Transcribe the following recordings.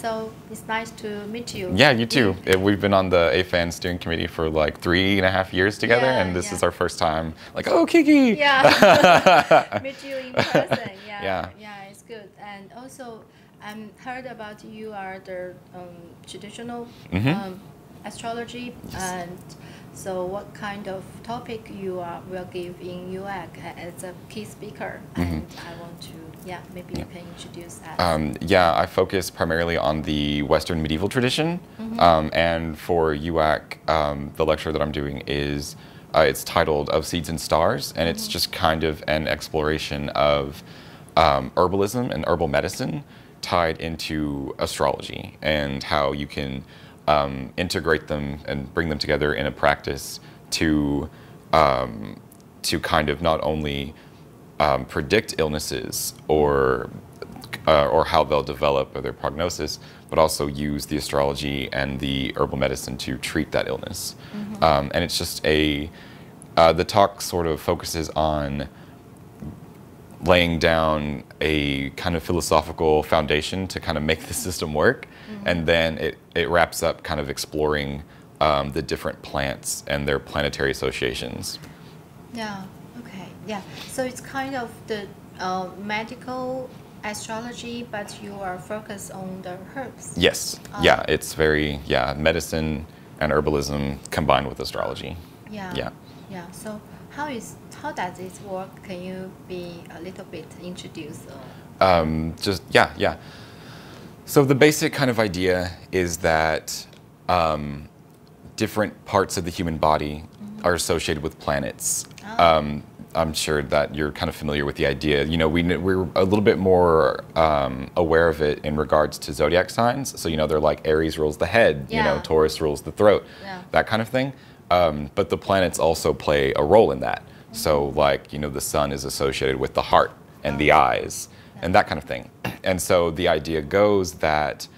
So it's nice to meet you. Yeah, you too. We've been on the AFAN steering committee for like 3.5 years together, and this is our first time. Like, oh, Kiki. Yeah. Meet you in person. Yeah. Yeah, it's good. And also, I heard about you are the traditional astrology, and so what kind of topic you will give in UAC as a key speaker? And I want to, maybe you can introduce us. Yeah, I focus primarily on the Western medieval tradition, and for UAC, the lecture that I'm doing is, it's titled Of Seeds and Stars, and it's just kind of an exploration of herbalism and herbal medicine tied into astrology, and how you can integrate them and bring them together in a practice to kind of not only predict illnesses or how they'll develop or their prognosis, but also use the astrology and the herbal medicine to treat that illness. And it's just the talk sort of focuses on laying down a kind of philosophical foundation to kind of make the system work, and then it wraps up kind of exploring the different plants and their planetary associations. Yeah, okay, yeah. So it's kind of the medical astrology, but you are focused on the herbs. Yes, yeah, it's very, medicine and herbalism combined with astrology. Yeah. So how does it work? Can you be a little bit introduce? So the basic kind of idea is that different parts of the human body are associated with planets. I'm sure that you're kind of familiar with the idea. You know, we're a little bit more aware of it in regards to zodiac signs. So, you know, they're like Aries rules the head, you know, Taurus rules the throat, that kind of thing. But the planets also play a role in that. So, like, you know, the sun is associated with the heart and the eyes and that kind of thing. And so the idea goes that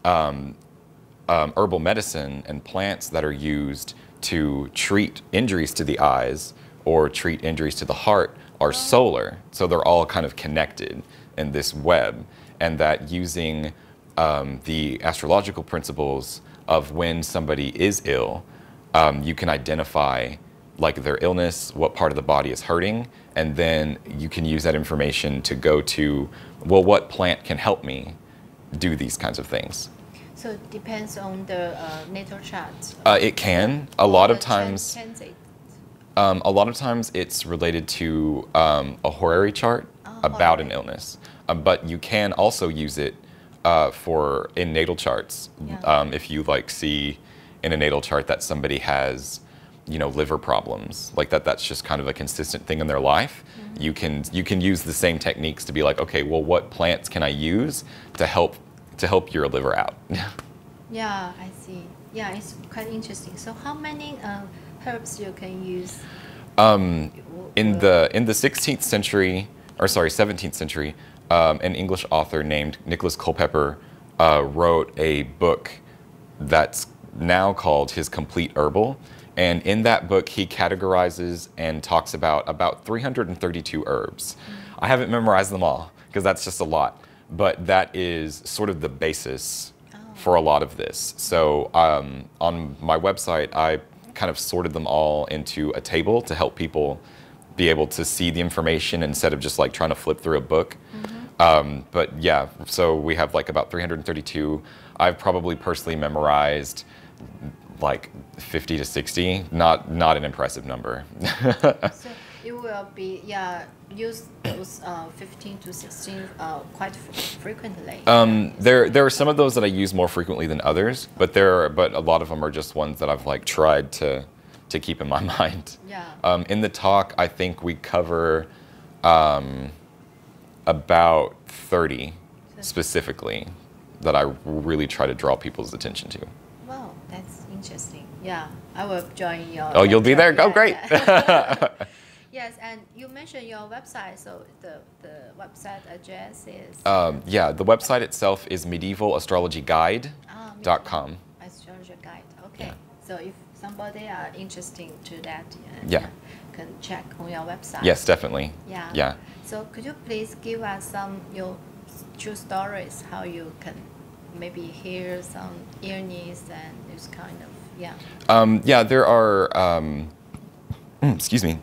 herbal medicine and plants that are used to treat injuries to the eyes or treat injuries to the heart are solar. So they're all kind of connected in this web. And that using the astrological principles of when somebody is ill, you can identify like their illness, what part of the body is hurting, and then you can use that information to go to, well, what plant can help me do these kinds of things. So it depends on the natal chart? It can. A lot of times it's related to a horary chart about an illness. But you can also use it in natal charts. If you like see in a natal chart that somebody has, you know, liver problems, like that's just kind of a consistent thing in their life. You can use the same techniques to be like, okay, well, what plants can I use to help your liver out? Yeah, I see. Yeah, it's quite interesting. So how many herbs you can use? In the 16th century, or sorry, 17th century, an English author named Nicholas Culpeper wrote a book that's now called his Complete Herbal. And in that book, he categorizes and talks about 332 herbs. I haven't memorized them all, because that's just a lot. But that is sort of the basis for a lot of this. So on my website, I kind of sorted them all into a table to help people be able to see the information instead of just like trying to flip through a book. But yeah, so we have like about 332. I've probably personally memorized like 50 to 60, not an impressive number. So you will be, use those 15 to 16 quite frequently. There are some of those that I use more frequently than others, but a lot of them are just ones that I've like tried to keep in my mind. In the talk, I think we cover about 30 specifically that I really try to draw people's attention to. Wow, that's interesting. Yeah, I will join your. Oh, you'll be there? Oh, great. Yes, and you mentioned your website, so the website address is? Yeah, the website itself is medievalastrologyguide.com. Astrology guide, okay. So if somebody are interested to that, can check on your website. Yes, definitely. Yeah. So could you please give us some your true stories, how you can maybe hear some illness and this kind of, yeah. Yeah, there are, excuse me.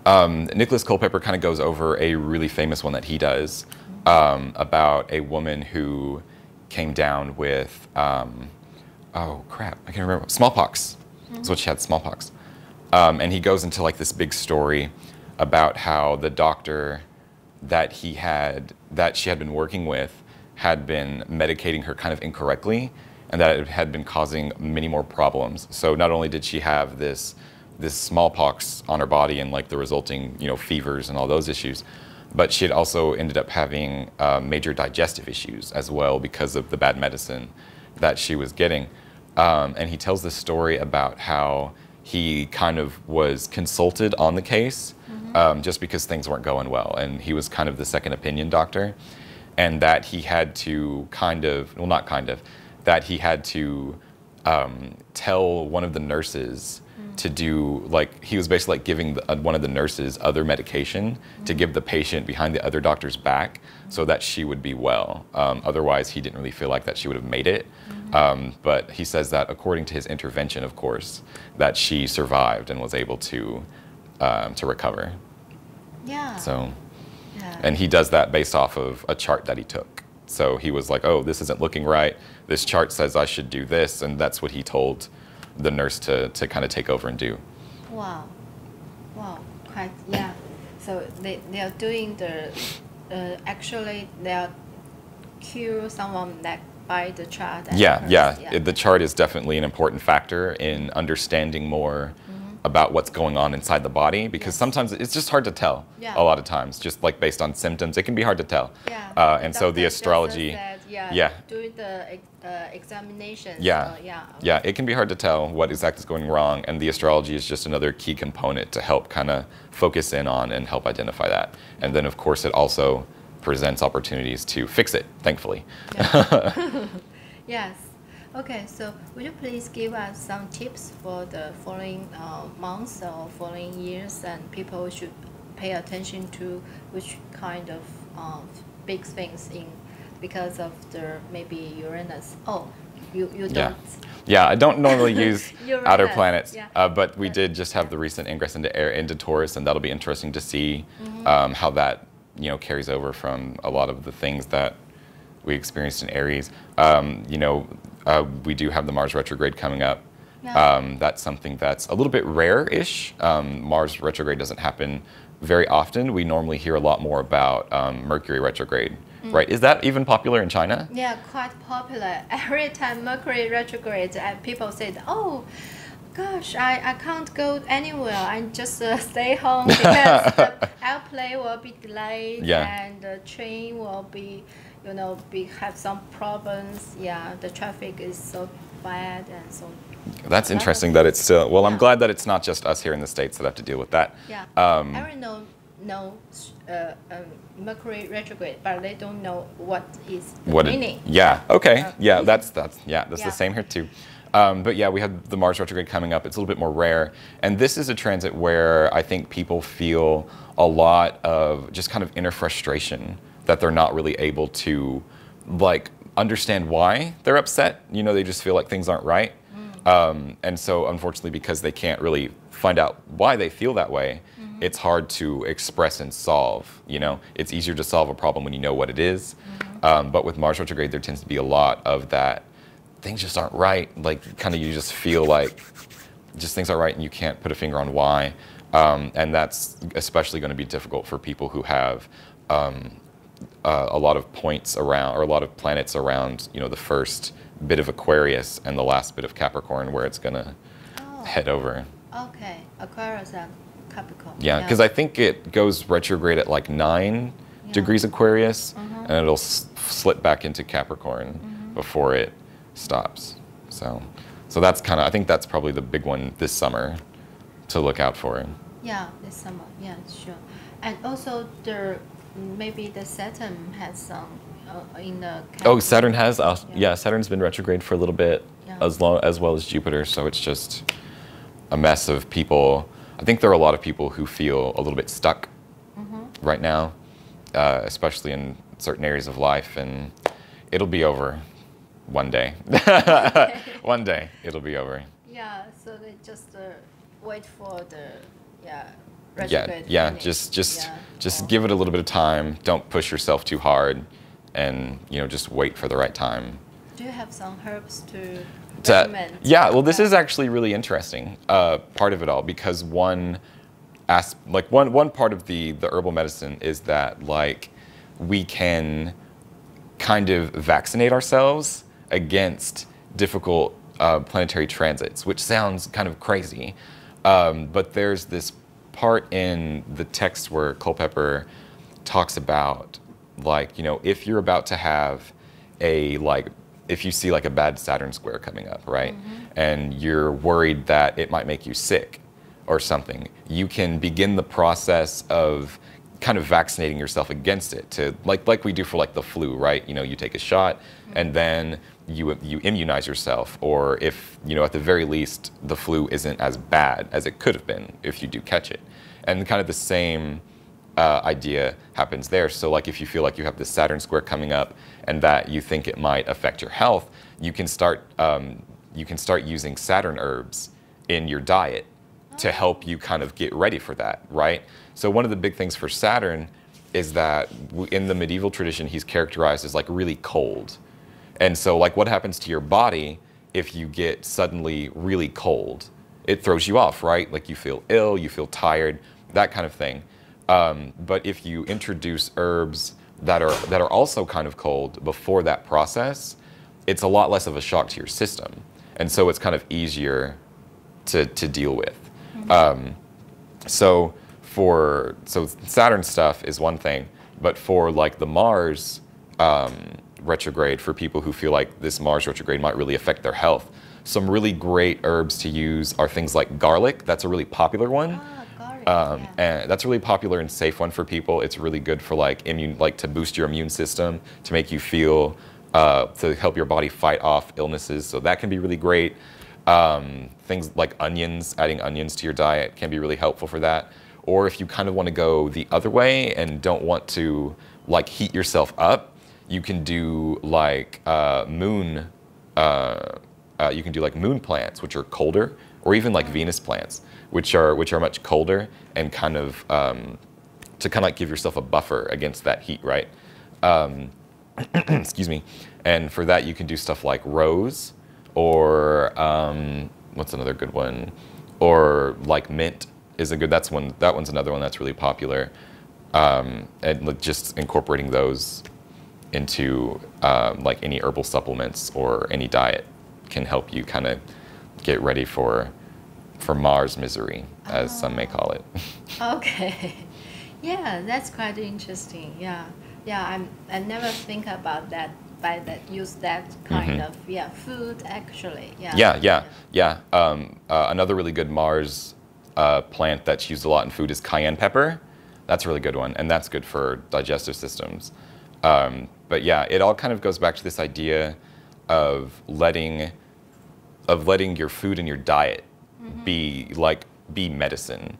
Nicholas Culpeper kind of goes over a really famous one that he does about a woman who came down with, oh crap, I can't remember, smallpox. That's what she had, smallpox. And he goes into like this big story about how the doctor that she had been working with had been medicating her kind of incorrectly, and that it had been causing many more problems. So not only did she have this smallpox on her body and like the resulting, fevers and all those issues, but she had also ended up having major digestive issues as well because of the bad medicine that she was getting. And he tells this story about how he kind of was consulted on the case just because things weren't going well, and he was kind of the second opinion doctor, and that he had to that he had to tell one of the nurses to do, like, he was basically like giving one of the nurses other medication to give the patient behind the other doctor's back so that she would be well. Otherwise, he didn't really feel like that she would have made it. But he says that according to his intervention, of course, that she survived and was able to recover. Yeah. So, yeah. and he does that based off of a chart that he took. So he was like, oh, this isn't looking right. This chart says I should do this, and that's what he told the nurse to kind of take over and do. Wow. Wow. Quite, yeah. So they are doing the, actually they are cure someone that by the chart. Yeah. The chart is definitely an important factor in understanding more about what's going on inside the body, because sometimes it's just hard to tell. A lot of times, just like based on symptoms, it can be hard to tell. And so the astrology, doing the examination. It can be hard to tell what exactly is going wrong, and the astrology is just another key component to help kind of focus in on and help identify that. And then of course it also presents opportunities to fix it, thankfully. Yes. Okay, so would you please give us some tips for the following months or following years, and people should pay attention to which kind of big things in because of the maybe Uranus. Oh, you don't. Yeah, I don't normally use outer planets, but we did just have the recent ingress into Taurus, and that'll be interesting to see how that carries over from a lot of the things that we experienced in Aries. We do have the Mars Retrograde coming up. That's something that's a little bit rare-ish. Mars Retrograde doesn't happen very often. We normally hear a lot more about Mercury Retrograde, right? Is that even popular in China? Yeah, quite popular. Every time Mercury Retrograde, people say, oh, gosh, I can't go anywhere. I just stay home because the airplane will be delayed and the train will be, have some problems. Yeah, the traffic is so bad and so. That's interesting that it's still. Well, I'm glad that it's not just us here in the States that have to deal with that. Yeah. Everyone know Mercury retrograde, but they don't know what is the meaning. Okay. That's the same here too. But yeah, we have the Mars retrograde coming up. It's a little bit more rare, and this is a transit where I think people feel a lot of just kind of inner frustration that they're not really able to understand why they're upset. They just feel like things aren't right. And so unfortunately, because they can't really find out why they feel that way, it's hard to express and solve. It's easier to solve a problem when you know what it is. But with Mars retrograde, there tends to be a lot of that. Things just aren't right. You just feel like just things aren't right, and you can't put a finger on why. And that's especially going to be difficult for people who have a lot of points around, or a lot of planets around, the first bit of Aquarius and the last bit of Capricorn, where it's going to head over. Okay, Aquarius and Capricorn. Yeah, because I think it goes retrograde at 9 degrees Aquarius, and it'll slip back into Capricorn before it stops. So that's I think that's probably the big one this summer to look out for. Yeah, this summer. Yeah, sure. And also maybe the Saturn has some in the Capricorn. Saturn has. Saturn's been retrograde for a little bit, as well as Jupiter. So it's just a mess of people. I think there are a lot of people who feel a little bit stuck right now, especially in certain areas of life, and It'll be over one day. Okay. One day it'll be over. Yeah, so they just wait for the Yeah, retrograde yeah. finish. Just give it a little bit of time. Don't push yourself too hard, and just wait for the right time. Do you have some herbs to recommend? Yeah, well, this is actually really interesting, part of it all, because one part of the herbal medicine is that like we can kind of vaccinate ourselves against difficult planetary transits, which sounds kind of crazy, but there's this part in the text where Culpeper talks about like if you're about to have if you see like a bad Saturn square coming up, right? And you're worried that it might make you sick or something, you can begin the process of kind of vaccinating yourself against it to like we do for like the flu, right? You take a shot and then you immunize yourself, or if at the very least the flu isn't as bad as it could have been if you do catch it. And kind of the same idea happens there. So like if you feel like you have this Saturn square coming up and that you think it might affect your health, you can start using Saturn herbs in your diet to help you kind of get ready for that, right? So one of the big things for Saturn is that in the medieval tradition, he's characterized as like really cold. And so like what happens to your body if you get suddenly really cold? It throws you off, right? Like you feel ill, you feel tired, that kind of thing. But if you introduce herbs that are also kind of cold before that process, it's a lot less of a shock to your system. And so it's kind of easier to deal with. So Saturn stuff is one thing, but for like the Mars retrograde, for people who feel like this Mars retrograde might really affect their health, some really great herbs to use are things like garlic. That's a really popular one. And that's a really popular and safe one for people. It's really good for like to boost your immune system, to make you feel, to help your body fight off illnesses. So that can be really great. Things like onions, adding onions to your diet can be really helpful for that. Or if you kind of want to go the other way and don't want to like heat yourself up, you can do like moon plants, which are colder, or even like Venus plants, which are much colder, and kind of to kind of like give yourself a buffer against that heat, right? Excuse me. And for that, you can do stuff like rose, or what's another good one? Or like mint is a good. That one's another one that's really popular. And like just incorporating those into like any herbal supplements or any diet can help you kind of get ready for Mars misery, as some may call it. Okay. Yeah, that's quite interesting. Yeah. I never think about that, use that kind of food actually. Yeah. Another really good Mars plant that's used a lot in food is cayenne pepper. That's a really good one, and that's good for digestive systems. But yeah, it all kind of goes back to this idea of letting your food and your diet be medicine,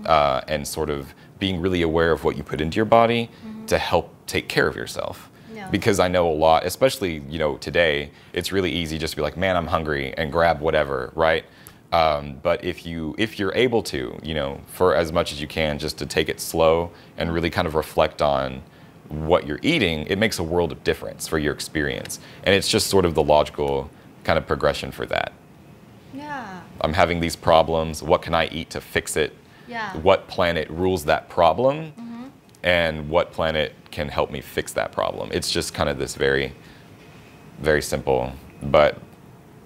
and sort of being really aware of what you put into your body to help take care of yourself. Yeah. Because I know a lot, especially today, it's really easy just to be like, man, I'm hungry, and grab whatever, right? But if you're able to, for as much as you can, just to take it slow and really kind of reflect on what you're eating, it makes a world of difference for your experience. And it's just sort of the logical kind of progression for that. Yeah. I'm having these problems. What can I eat to fix it? Yeah. What planet rules that problem? And what planet can help me fix that problem? It's just kind of this very, very simple, but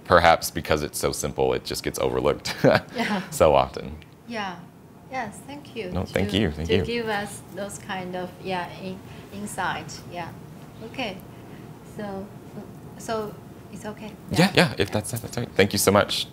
perhaps because it's so simple, it just gets overlooked so often. Yeah. Yes, thank you. No, thank you. To give us those kind of insight. Yeah. Okay. So it's okay. Yeah. If that's right. Thank you so much.